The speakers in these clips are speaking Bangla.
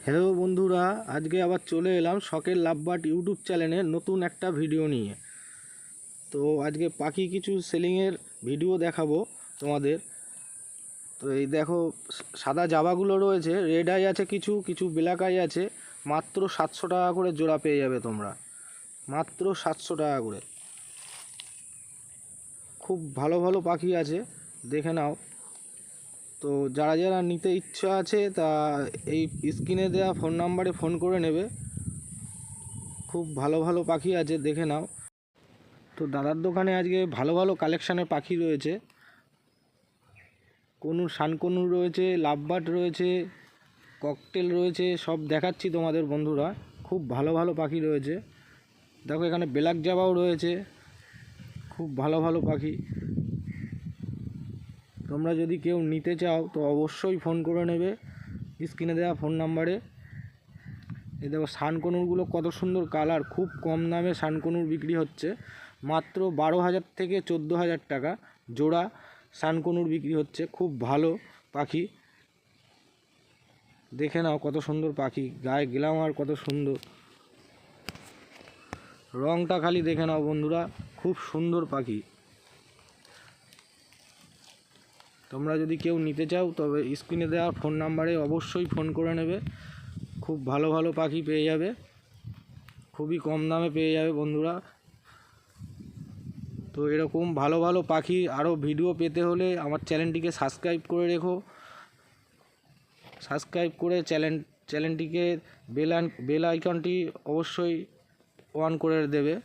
হ্যালো বন্ধুরা, আজকে আবার চলে এলাম শখের লাভবার্ড ইউটিউব চ্যানেলে নতুন একটা ভিডিও নিয়ে। তো আজকে পাখি কিছু সেলিংয়ের ভিডিও দেখাবো তোমাদের। তো এই দেখো, সাদা জাবাগুলো রয়েছে, রেড আই আছে, কিছু কিছু ব্ল্যাক আই আছে। মাত্র 700 টাকা করে জোড়া পেয়ে যাবে তোমরা, মাত্র 700 টাকা করে। খুব ভালো ভালো পাখি আছে, দেখে নাও। তো যারা যারা নিতে ইচ্ছা আছে তা এই স্ক্রিনে দেওয়া ফোন নাম্বারে ফোন করে নেবে। খুব ভালো ভালো পাখি আছে, দেখে নাও। তো দাদার দোকানে আজকে ভালো ভালো কালেকশানের পাখি রয়েছে। কনুর, শানকনুর রয়েছে, লাভবার্ড রয়েছে, ককটেল রয়েছে, সব দেখাচ্ছি তোমাদের বন্ধুরা। খুব ভালো ভালো পাখি রয়েছে। দেখো এখানে ব্ল্যাক জাবাও রয়েছে, খুব ভালো ভালো পাখি। তোমরা যদি কেউ নিতে চাও তো অবশ্যই ফোন করে নেবে স্ক্রিনে দেওয়া ফোন নাম্বারে। এই দেখো শানকনুরগুলো কত সুন্দর কালার, খুব কম দামে শানকনুর বিক্রি হচ্ছে। মাত্র 12,000 থেকে 14,000 টাকা জোড়া শানকনুর বিক্রি হচ্ছে। খুব ভালো পাখি, দেখে নাও কত সুন্দর পাখি, গায়ে গ্লামার কত সুন্দর, রংটা খালি দেখে নাও বন্ধুরা, খুব সুন্দর পাখি। তোমরা যদি কেউ নিতে চাও তবে স্ক্রিনে দেওয়া ফোন নাম্বারে অবশ্যই ফোন করে নেবে। খুব ভালো ভালো পাখি পেয়ে যাবে, খুবই কম দামে পেয়ে যাবে বন্ধুরা। তো এরকম ভালো ভালো পাখি আরও ভিডিও পেতে হলে আমার চ্যানেলটিকে সাবস্ক্রাইব করে রেখো। সাবস্ক্রাইব করে চ্যানেলটিকে বেল আইকনটি অবশ্যই অন করে দেবে।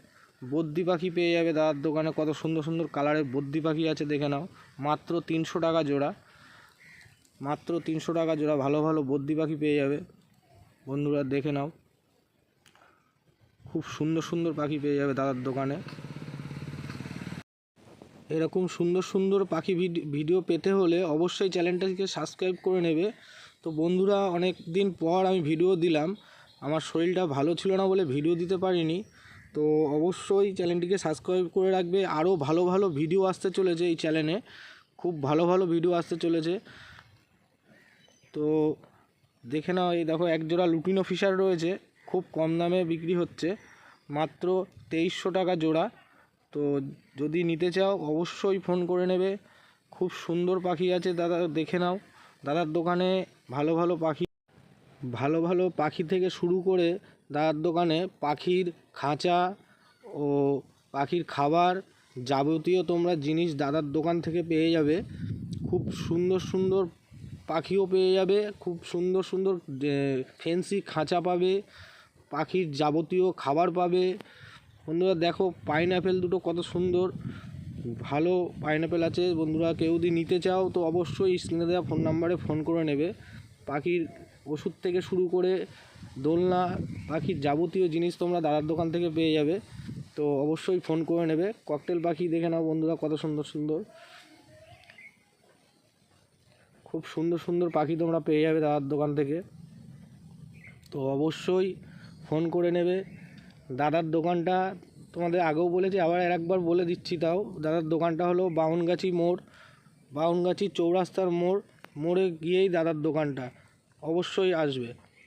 বদ্রি পাখি পেয়ে যাবে দাদার দোকানে, কত সুন্দর সুন্দর কালারের বদ্রি পাখি আছে, দেখে নাও। মাত্র 300 টাকা জোড়া, মাত্র 300 টাকা জোড়া ভালো ভালো বদ্রি পাখি পেয়ে যাবে বন্ধুরা, দেখে নাও। খুব সুন্দর সুন্দর পাখি পেয়ে যাবে দাদার দোকানে। এরকম সুন্দর সুন্দর পাখি ভিডিও পেতে হলে অবশ্যই চ্যানেলটাকে সাবস্ক্রাইব করে নেবে। তো বন্ধুরা, অনেক দিন পর আমি ভিডিও দিলাম, আমার শরীরটা ভালো ছিল না বলে ভিডিও দিতে পারিনি। তো অবশ্যই চ্যানেলটিকে সাবস্ক্রাইব করে রাখবে। আরও ভালো ভালো ভিডিও আসতে চলেছে এই চ্যানেলে, খুব ভালো ভালো ভিডিও আসতে চলেছে। তো দেখে নাও, এই দেখো একজোড়া লুটিনো ফিশার রয়েছে, খুব কম দামে বিক্রি হচ্ছে, মাত্র 2300 টাকা জোড়া। তো যদি নিতে চাও অবশ্যই ফোন করে নেবে। খুব সুন্দর পাখি আছে দাদা, দেখে নাও। দাদার দোকানে ভালো ভালো পাখি, ভালো ভালো পাখি থেকে শুরু করে দাদার দোকানে পাখির খাঁচা ও পাখির খাবার যাবতীয় তোমরা জিনিস দাদার দোকান থেকে পেয়ে যাবে। খুব সুন্দর সুন্দর পাখিও পেয়ে যাবে, খুব সুন্দর সুন্দর ফেন্সি খাঁচা পাবে, পাখির যাবতীয় খাবার পাবে। বন্ধুরা দেখো, পাইনঅ্যাপেল দুটো কত সুন্দর, ভালো পাইনঅ্যাপেল আছে বন্ধুরা। কেউ যদি নিতে চাও তো অবশ্যই স্ক্রিনে দেওয়া ফোন নাম্বারে ফোন করে নেবে। পাখির ওষুধ থেকে শুরু করে দোলনা, পাখির যাবতীয় জিনিস তোমরা দাদার দোকান থেকে পেয়ে যাবে। তো অবশ্যই ফোন করে নেবে। ককটেল পাখি দেখে নাও বন্ধুরা, কত সুন্দর সুন্দর, খুব সুন্দর সুন্দর পাখি তোমরা পেয়ে যাবে দাদার দোকান থেকে। তো অবশ্যই ফোন করে নেবে। দাদার দোকানটা তোমাদের আগেও বলেছি, আবার একবার বলে দিচ্ছি। তাও দাদার দোকানটা হলো বাউনগাছি মোড়, বাউনগাছি চৌরাস্তার মোড়ে গিয়েই দাদার দোকানটা, অবশ্যই আসবে।